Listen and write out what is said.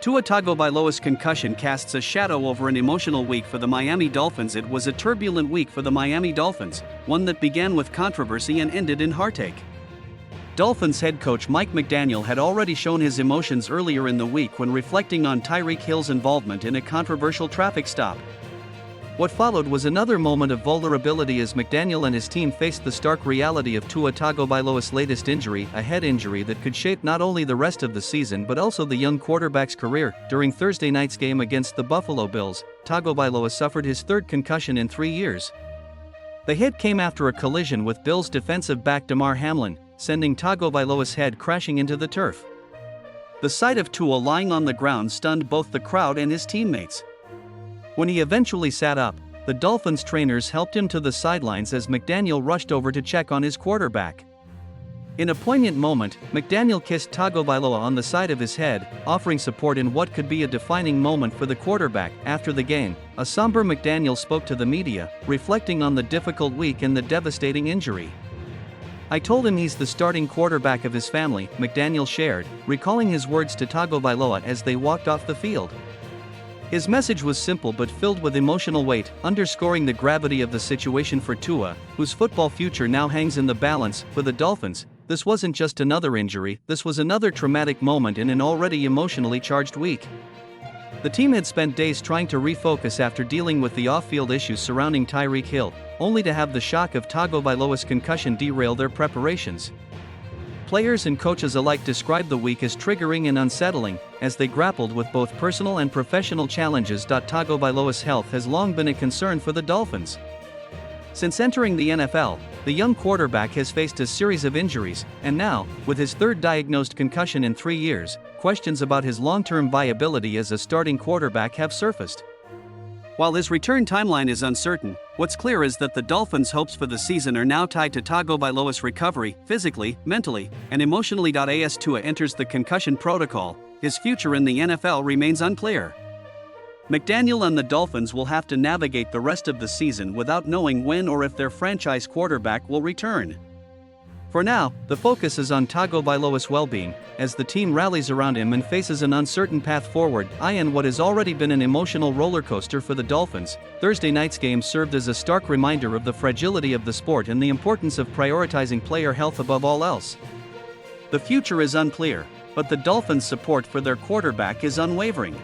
Tua Tagovailoa's concussion casts a shadow over an emotional week for the Miami Dolphins. It was a turbulent week for the Miami Dolphins, one that began with controversy and ended in heartache. Dolphins head coach Mike McDaniel had already shown his emotions earlier in the week when reflecting on Tyreek Hill's involvement in a controversial traffic stop. What followed was another moment of vulnerability as McDaniel and his team faced the stark reality of Tua Tagovailoa's latest injury, a head injury that could shape not only the rest of the season but also the young quarterback's career. During Thursday night's game against the Buffalo Bills, Tagovailoa suffered his third concussion in 3 years. The hit came after a collision with Bills defensive back Damar Hamlin, sending Tagovailoa's head crashing into the turf. The sight of Tua lying on the ground stunned both the crowd and his teammates. When he eventually sat up, the Dolphins trainers helped him to the sidelines as McDaniel rushed over to check on his quarterback. In a poignant moment, McDaniel kissed Tagovailoa on the side of his head, offering support in what could be a defining moment for the quarterback. After the game, a somber McDaniel spoke to the media, reflecting on the difficult week and the devastating injury. "I told him he's the starting quarterback of his family," McDaniel shared, recalling his words to Tagovailoa as they walked off the field. His message was simple but filled with emotional weight, underscoring the gravity of the situation for Tua, whose football future now hangs in the balance. For the Dolphins, this wasn't just another injury, this was another traumatic moment in an already emotionally charged week. The team had spent days trying to refocus after dealing with the off-field issues surrounding Tyreek Hill, only to have the shock of Tagovailoa's concussion derail their preparations. Players and coaches alike described the week as triggering and unsettling, as they grappled with both personal and professional challenges. Tagovailoa's health has long been a concern for the Dolphins. Since entering the NFL, the young quarterback has faced a series of injuries, and now, with his third diagnosed concussion in 3 years, questions about his long-term viability as a starting quarterback have surfaced. While his return timeline is uncertain, what's clear is that the Dolphins' hopes for the season are now tied to Tagovailoa's recovery, physically, mentally, and emotionally. As Tua enters the concussion protocol, his future in the NFL remains unclear. McDaniel and the Dolphins will have to navigate the rest of the season without knowing when or if their franchise quarterback will return. For now, the focus is on Tagovailoa's well-being, as the team rallies around him and faces an uncertain path forward. In what has already been an emotional roller coaster for the Dolphins, Thursday night's game served as a stark reminder of the fragility of the sport and the importance of prioritizing player health above all else. The future is unclear, but the Dolphins' support for their quarterback is unwavering.